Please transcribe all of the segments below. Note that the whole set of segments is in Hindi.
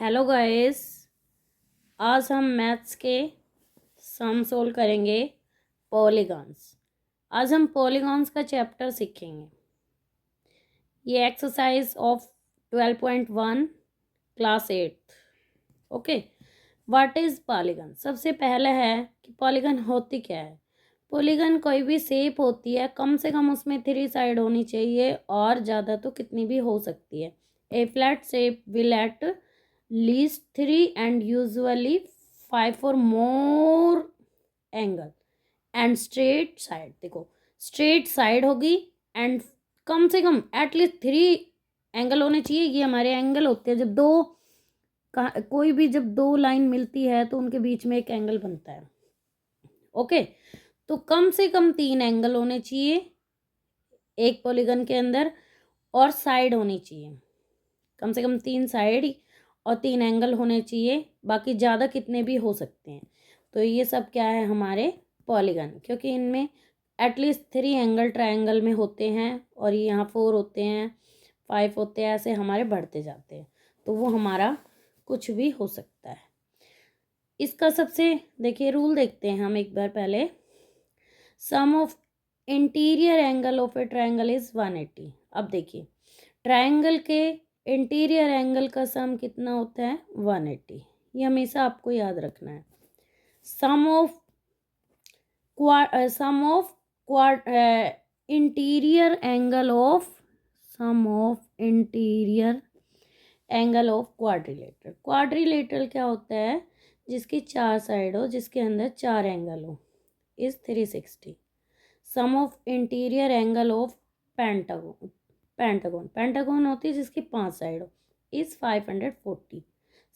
Hello guys. आज हम मैथ्स के सम सोल्व करेंगे पॉलीगॉन्स। आज हम पॉलीगॉन्स का चैप्टर सीखेंगे। ये exercise of 12.1 class 8। Okay, what is polygon. सबसे पहले है कि पॉलीगॉन होती क्या है। पॉलीगॉन कोई भी शेप होती है, कम से कम उसमें 3 साइड होनी चाहिए और ज़्यादा तो कितनी भी हो सकती है। A flat shape will at least 3 and usually 5 or more angle and straight side. देखो, स्ट्रेट साइड होगी एंड कम से कम एटलीस्ट 3 एंगल होने चाहिए। ये हमारे एंगल होते हैं जब कोई भी जब 2 लाइन मिलती है तो उनके बीच में एक एंगल बनता है। ओके, तो कम से कम 3 एंगल होने चाहिए एक पॉलीगन के अंदर और साइड होनी चाहिए। कम से कम 3 साइड और 3 एंगल होने चाहिए, बाकी ज़्यादा कितने भी हो सकते हैं। तो ये सब क्या है हमारे पॉलीगन, क्योंकि इनमें एटलीस्ट 3 एंगल ट्रायंगल में होते हैं और ये यहाँ 4 होते हैं, 5 होते हैं, ऐसे हमारे बढ़ते जाते हैं। तो वो हमारा कुछ भी हो सकता है। इसका सबसे देखिए रूल देखते हैं हम एक बार पहले। Sum of interior angle of a triangle is 180। अब देखिए, ट्रायंगल के इंटीरियर एंगल का सम कितना होता है 180। ये हमेशा आपको याद रखना है। Sum of interior angle of quadrilateral. Quadrilateral क्या होता है, जिसकी 4 साइड हो, जिसके अंदर 4 एंगल हो, is 360। Sum of interior angle of pentagon होती है जिसकी 5 साइड हो, is 540।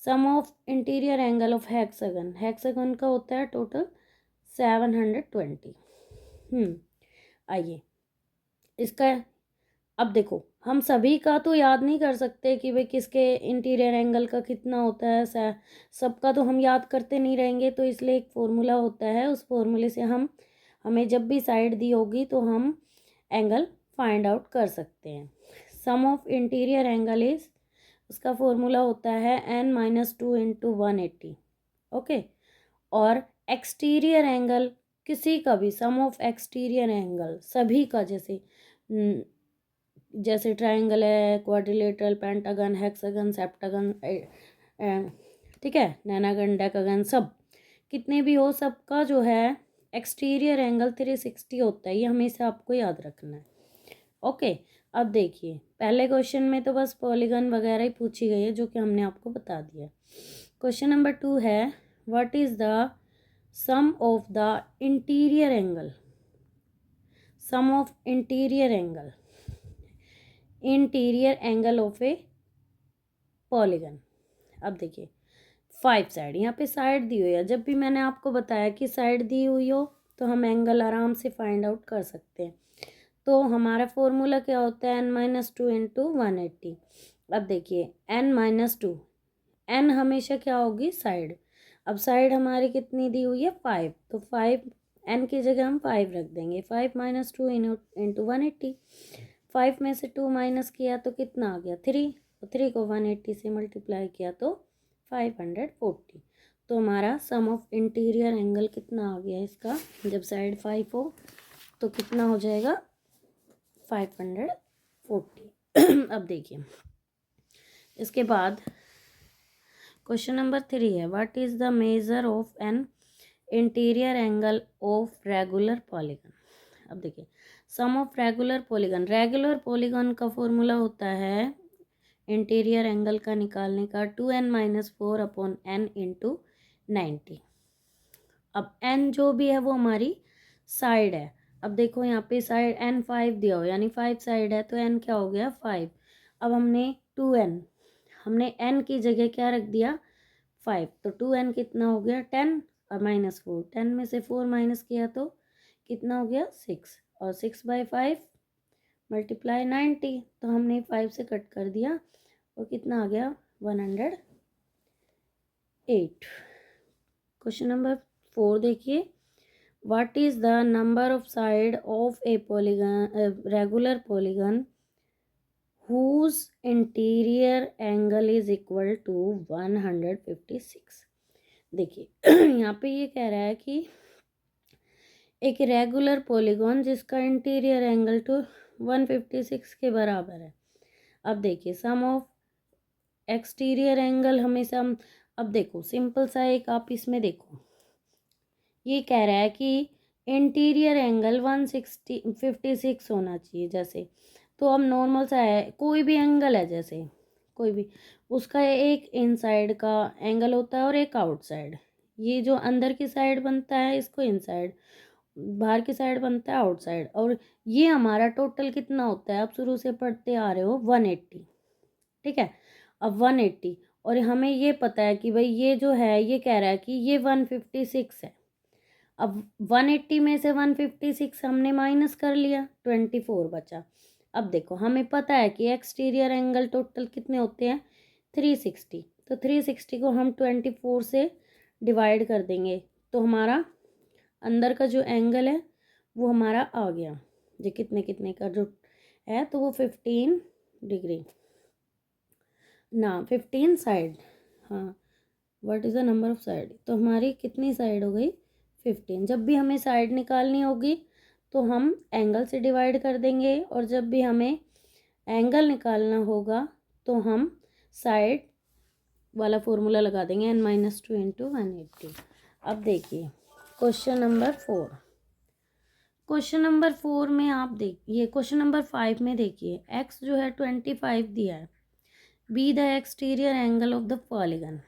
Sum of interior angle of hexagon का होता है टोटल 720। आइए इसका, अब देखो हम सभी का तो याद नहीं कर सकते कि भाई किसके इंटीरियर एंगल का कितना होता है, सबका तो हम याद करते नहीं रहेंगे। तो इसलिए एक फॉर्मूला होता है, उस फॉर्मूले से हमें जब भी साइड दी होगी तो हम एंगल फाइंड आउट कर सकते हैं। सम ऑफ इंटीरियर एंगल इज, उसका फॉर्मूला होता है n-2 इंटू 180। ओके, और एक्सटीरियर एंगल किसी का भी, सम ऑफ एक्सटीरियर एंगल सभी का, जैसे ट्रायंगल है, क्वाड्रिलेटरल, पेंटागन, हेक्सागन, सेप्टागन, ठीक है, नैनागन, डेकागन, सब कितने भी हो, सबका जो है एक्सटीरियर एंगल 360 होता है। ये हमेशा आपको याद रखना है। ओके, अब देखिए पहले क्वेश्चन में तो बस पॉलीगन वगैरह ही पूछी गई है, जो कि हमने आपको बता दिया। क्वेश्चन नंबर 2 है, what is the sum of the interior angle. Sum of interior angle of a polygon. अब देखिए 5 साइड, यहाँ पे साइड दी हुई है। जब भी मैंने आपको बताया कि साइड दी हुई हो तो हम एंगल आराम से फाइंड आउट कर सकते हैं। तो हमारा फॉर्मूला क्या होता है, n-2 इंटू 180। अब देखिए n-2, n हमेशा क्या होगी साइड। अब साइड हमारी कितनी दी हुई है 5, तो 5 n की जगह हम 5 रख देंगे। 5 - 2 इंटू 180। 5 में से 2 माइनस किया तो कितना आ गया 3, तो 3 को 180 से मल्टीप्लाई किया तो 540। तो हमारा सम ऑफ इंटीरियर एंगल कितना आ गया इसका, जब साइड 5 हो तो कितना हो जाएगा 540। अब देखिए इसके बाद क्वेश्चन नंबर 3 है, what is the measure of an interior angle of regular polygon. अब देखिए सम ऑफ रेगुलर पॉलीगन का फॉर्मूला होता है इंटीरियर एंगल का निकालने का 2n-4 अपॉन n इंटू 90। अब n जो भी है वो हमारी साइड है। अब देखो यहाँ पे साइड n5 दिया हो, यानी 5 साइड है, तो n क्या हो गया 5। अब हमने 2n, हमने n की जगह क्या रख दिया 5, तो 2n कितना हो गया 10 और -4। 10 में से 4 माइनस किया तो कितना हो गया 6, और 6/5 मल्टीप्लाई 90, तो हमने 5 से कट कर दिया और कितना आ गया 108। क्वेश्चन नंबर 4 देखिए, what is the number of side of a polygon, regular polygon whose interior angle is equal to 156। देखिए यहाँ पे ये कह रहा है कि एक रेगुलर पॉलीगॉन जिसका इंटीरियर एंगल टू 156 के बराबर है। अब देखिए सम ऑफ एक्सटीरियर एंगल हमेशा अब देखो सिंपल सा एक आप इसमें देखो, ये कह रहा है कि इंटीरियर एंगल 156 होना चाहिए। जैसे तो अब नॉर्मल सा है, कोई भी एंगल है, जैसे कोई भी, उसका एक इनसाइड का एंगल होता है और एक आउटसाइड। ये जो अंदर की साइड बनता है इसको इनसाइड, बाहर की साइड बनता है आउटसाइड। और ये हमारा टोटल कितना होता है, आप शुरू से पढ़ते आ रहे हो 180। ठीक है, अब 180 और हमें ये पता है कि भाई ये जो है ये कह रहा है कि ये 156 है। अब 180 में से 156 हमने माइनस कर लिया, 24 बचा। अब देखो हमें पता है कि एक्सटीरियर एंगल टोटल कितने होते हैं 360, तो 360 को हम 24 से डिवाइड कर देंगे तो हमारा अंदर का जो एंगल है वो हमारा आ गया। जो कितने कितने का जो है तो वो 15 डिग्री ना 15 साइड। हाँ, what is the number of side, तो हमारी कितनी साइड हो गई 15। जब भी हमें साइड निकालनी होगी तो हम एंगल से डिवाइड कर देंगे, और जब भी हमें एंगल निकालना होगा तो हम साइड वाला फॉर्मूला लगा देंगे n-2 इंटू 180। अब देखिए क्वेश्चन नंबर 4। क्वेश्चन नंबर 4 में आप देखिए, क्वेश्चन नंबर 5 में देखिए x जो है 25 दिया है, be the exterior angle of the polygon,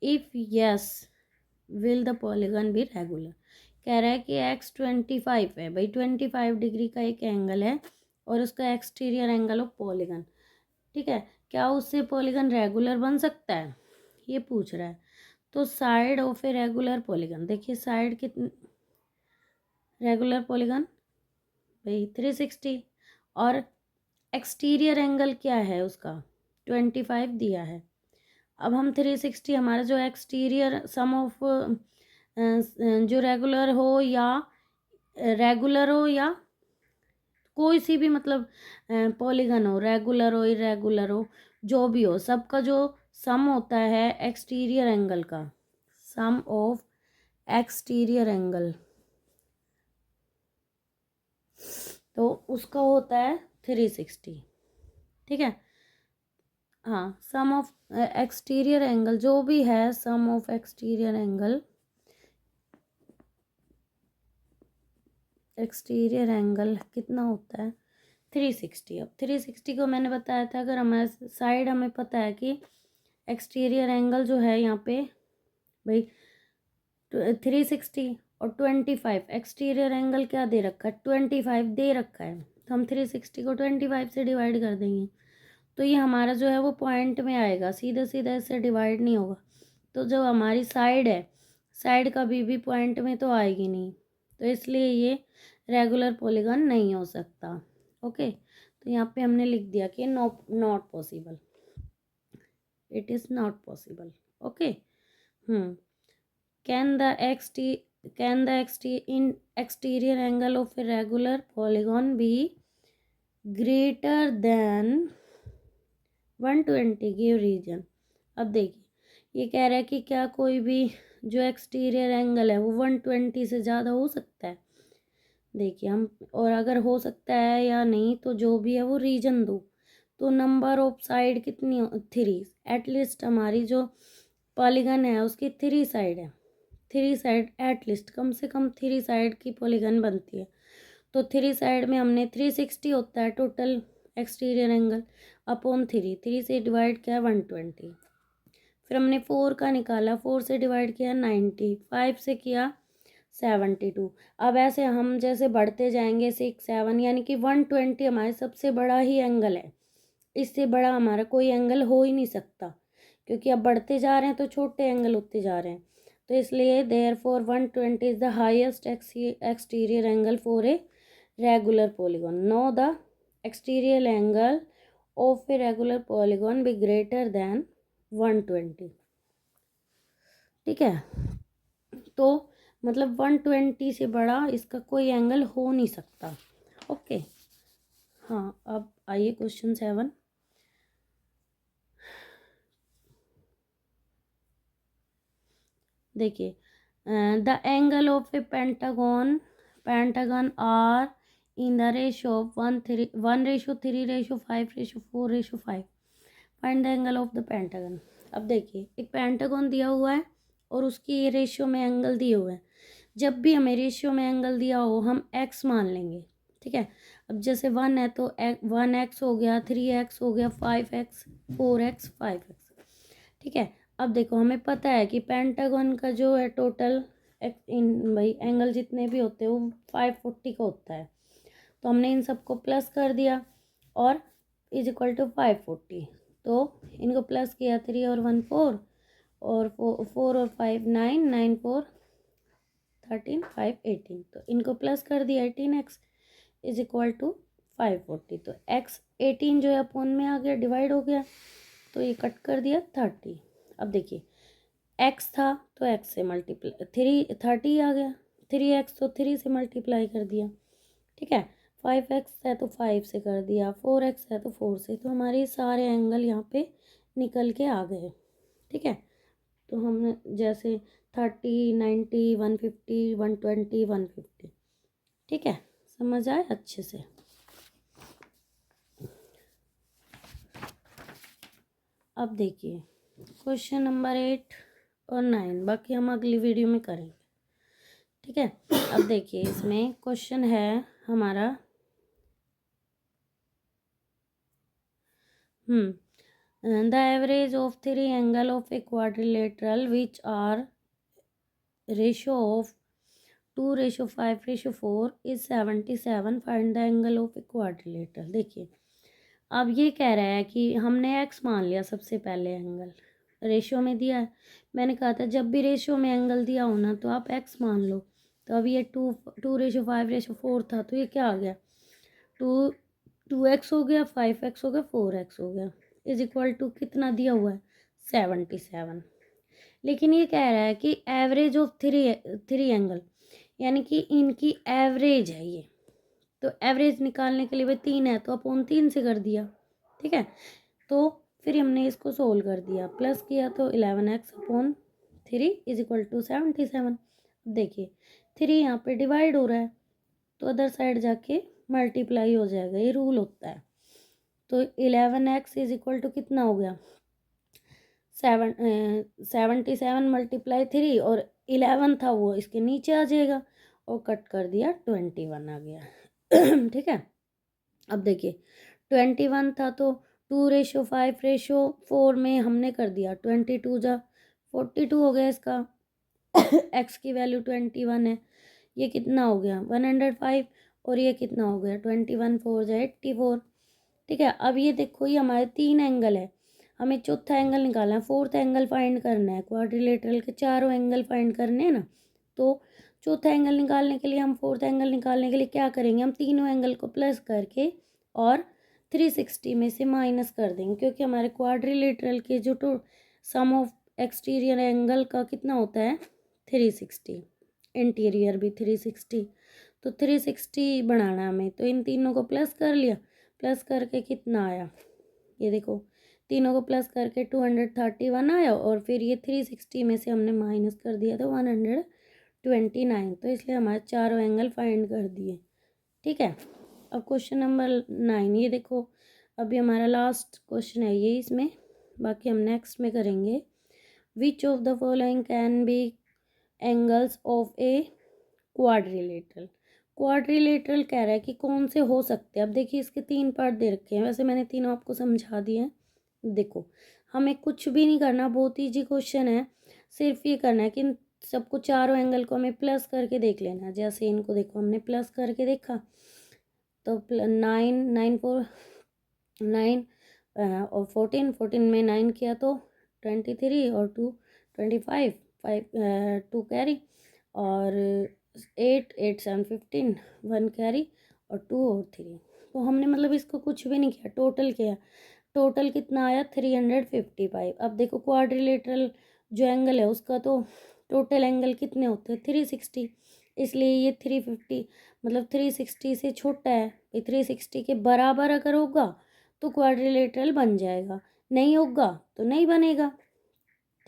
if yes will the polygon be regular. कह रहा है कि x 25 है भाई, 25 डिग्री का एक एंगल है और उसका एक्सटीरियर एंगल ऑफ पॉलीगन। ठीक है, क्या उससे पॉलीगन रेगुलर बन सकता है, ये पूछ रहा है। तो side of a regular polygon, देखिए साइड कितनी रेगुलर पॉलीगन भाई 360, और एक्सटीरियर एंगल क्या है उसका 25 दिया है। अब हम 360 हमारा जो एक्सटीरियर सम ऑफ जो रेगुलर हो या कोई सी भी मतलब पॉलीगन हो, रेगुलर हो इरेगुलर हो जो भी हो, सबका जो सम होता है एक्सटीरियर एंगल का, सम ऑफ एक्सटीरियर एंगल, तो उसका होता है 360। ठीक है, हाँ, सम ऑफ एक्सटीरियर एंगल जो भी है, sum of exterior angle, exterior angle कितना होता है 360। अब 360 को मैंने बताया था, अगर हमारे साइड हमें पता है कि एक्सटीरियर एंगल जो है यहाँ पे भाई 360 और 25, एक्सटीरियर एंगल क्या दे रखा है 25 दे रखा है, तो हम 360 को 25 से डिवाइड कर देंगे तो ये हमारा जो है वो पॉइंट में आएगा, सीधा सीधा इससे डिवाइड नहीं होगा। तो जो हमारी साइड है, साइड कभी भी पॉइंट में तो आएगी नहीं, तो इसलिए ये रेगुलर पॉलीगन नहीं हो सकता। ओके, तो यहाँ पे हमने लिख दिया कि not possible, it is not possible. Okay, can the exterior angle of a regular polygon be greater than 120 give reason. अब देखिए ये कह रहा है कि क्या कोई भी जो एक्सटीरियर एंगल है वो 120 से ज़्यादा हो सकता है। देखिए हम, और अगर हो सकता है या नहीं तो जो भी है वो रीजन दो। तो नंबर ऑफ साइड कितनी 3, एटलीस्ट हमारी जो पॉलीगन है उसकी 3 साइड है, 3 साइड एटलीस्ट कम से कम 3 साइड की पॉलीगन बनती है। तो 3 साइड में हमने 360 होता है टोटल एक्सटीरियर एंगल अपॉन 3 से डिवाइड किया 120, फिर हमने 4 का निकाला, 4 से डिवाइड किया 90, 5 से किया 72। अब ऐसे हम जैसे बढ़ते जाएंगे 6 7, यानी कि 120 हमारे सबसे बड़ा ही एंगल है, इससे बड़ा हमारा कोई एंगल हो ही नहीं सकता, क्योंकि अब बढ़ते जा रहे हैं तो छोटे एंगल होते जा रहे हैं। तो इसलिए therefore 120 is the highest exterior angle for a regular polygon. Know the exterior angle of a regular polygon be greater than 120। ठीक है, तो मतलब 120 से बड़ा इसका कोई एंगल हो नहीं सकता। ओके, हाँ, अब आइए क्वेश्चन 7। देखिए, the angle of a pentagon are in the ratio of 1:3:5:4:5। Find the angle of the pentagon. अब देखिए, एक पेंटागन दिया हुआ है और उसकी ये रेशियो में एंगल दिए हुए हैं। जब भी हमें रेशियो में एंगल दिया हो हम एक्स मान लेंगे, ठीक है। अब जैसे 1 है तो 1x हो गया, 3x हो गया, 5x, 4x, 5x, ठीक है। अब देखो, हमें पता है कि पेंटागन का जो है टोटल भाई एंगल जितने भी होते हैं वो 540 का होता है। तो हमने इन सबको प्लस कर दिया और इज इक्वल टू 540। तो इनको प्लस किया, 3 और 1 4 और 4 और 5 9, 9 4 13, 5 18। तो इनको प्लस कर दिया, 18x इज इक्वल टू 540। तो x 18 जो है अपॉन में आ गया, डिवाइड हो गया, तो ये कट कर दिया 30। अब देखिए, x था तो x से मल्टीप्लाई 30 आ गया, 3x तो 3 से मल्टीप्लाई कर दिया, ठीक है। 5x है तो 5 से कर दिया, 4x है तो 4 से। तो हमारे सारे एंगल यहाँ पे निकल के आ गए, ठीक है। तो हमने जैसे 30, 90, 150, 120, 150, ठीक है। समझ आए अच्छे से। अब देखिए क्वेश्चन नंबर 8 और 9, बाकी हम अगली वीडियो में करेंगे, ठीक है। अब देखिए, इसमें क्वेश्चन है हमारा the average of 3 angle of a quadrilateral which are ratio of 2:5:4 is 77। Find the angle of a quadrilateral. देखिए, अब ये कह रहा है कि हमने x मान लिया सबसे पहले, एंगल रेशियो में दिया है। मैंने कहा था जब भी रेशियो में एंगल दिया हो ना तो आप x मान लो। तो अब ये 2:5:4 था, तो ये क्या आ गया, 2x हो गया, 5x हो गया, 4x हो गया, इज इक्वल टू कितना दिया हुआ है, 77। लेकिन ये कह रहा है कि एवरेज ऑफ थ्री एंगल, यानी कि इनकी एवरेज है ये। तो एवरेज निकालने के लिए भाई 3 है तो अपॉन 3 से कर दिया, ठीक है। तो फिर हमने इसको सोल्व कर दिया, प्लस किया तो 11x upon 3 is equal to 77। देखिए 3 यहाँ पे डिवाइड हो रहा है तो अदर साइड जाके मल्टीप्लाई हो जाएगा, ये रूल होता है। तो 11x इज इक्वल टू कितना हो गया, 77 मल्टीप्लाई 3 और 11 था वो इसके नीचे आ जाएगा और कट कर दिया 21 आ गया ठीक है। अब देखिए 21 था तो 2:5:4 में हमने कर दिया 22 जा 42 हो गया इसका x की वैल्यू 21 है, ये कितना हो गया 105 और ये कितना हो गया 21 4 जा 84, ठीक है। अब ये देखो, ये हमारे 3 एंगल है, हमें चौथा एंगल निकालना है, फोर्थ एंगल फाइंड करना है। क्वाड्रिलेटरल के चारों एंगल फाइंड करने हैं ना, तो चौथा एंगल निकालने के लिए हम फोर्थ एंगल निकालने के लिए क्या करेंगे, हम तीनों एंगल को प्लस करके और 360 में से माइनस कर देंगे, क्योंकि हमारे क्वाड्रिलेटरल के जो सम ऑफ एक्सटीरियर एंगल का कितना होता है 360, इंटीरियर भी 360। तो 360 बनाना हमें, तो इन तीनों को प्लस कर लिया, प्लस करके कितना आया, ये देखो तीनों को प्लस करके 231 आया और फिर ये 360 में से हमने माइनस कर दिया तो 129। तो इसलिए हमारे चारों एंगल फाइंड कर दिए, ठीक है। अब क्वेश्चन नंबर 9, ये देखो अभी हमारा लास्ट क्वेश्चन है ये, इसमें बाकी हम नेक्स्ट में करेंगे। Which of the following can be angles of a quadrilateral. Quadrilateral कह रहा है कि कौन से हो सकते हैं। अब देखिए इसके 3 पार्ट दे रखे हैं, वैसे मैंने तीनों आपको समझा दिए हैं। देखो हमें कुछ भी नहीं करना, बहुत ईजी क्वेश्चन है, सिर्फ ये करना है कि सबको चारों एंगल को हमें प्लस करके देख लेना है। जैसे इनको देखो हमने प्लस करके देखा तो 9 9 4 9 और 14 में 9 किया तो 23 और 2 25 5 2 कैरी और 8 7 15 1 कैरी और 2 और 3। तो हमने मतलब इसको कुछ भी नहीं किया, टोटल किया, टोटल कितना आया 355। अब देखो क्वाड्रिलेटरल जो एंगल है उसका तो टोटल एंगल कितने होते हैं 360, इसलिए ये 350 मतलब 360 से छोटा है, कि 360 के बराबर अगर होगा तो क्वाड्रिलेटरल बन जाएगा, नहीं होगा तो नहीं बनेगा।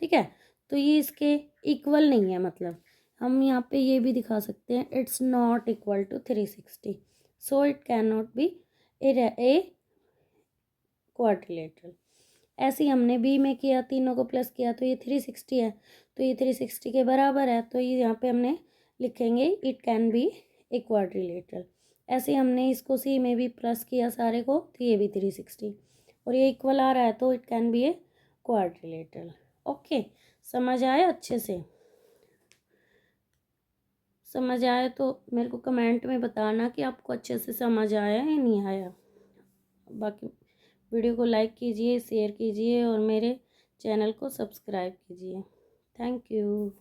ठीक है, तो ये इसके इक्वल नहीं है, मतलब हम यहाँ पे ये भी दिखा सकते हैं it's not equal to 360, so it can not be a quadrilateral. ऐसे ही हमने बी में किया, तीनों को प्लस किया तो ये 360 है, तो ये 360 के बराबर है, तो ये यहाँ पे हमने लिखेंगे it can be a quadrilateral. ऐसे हमने इसको सी में भी प्लस किया सारे को, तो ये भी 360 और ये इक्वल आ रहा है, तो it can be a quadrilateral. Okay, समझ आया? अच्छे से समझ आया तो मेरे को कमेंट में बताना कि आपको अच्छे से समझ आया या नहीं आया। बाकी वीडियो को लाइक कीजिए, शेयर कीजिए और मेरे चैनल को सब्सक्राइब कीजिए। Thank you.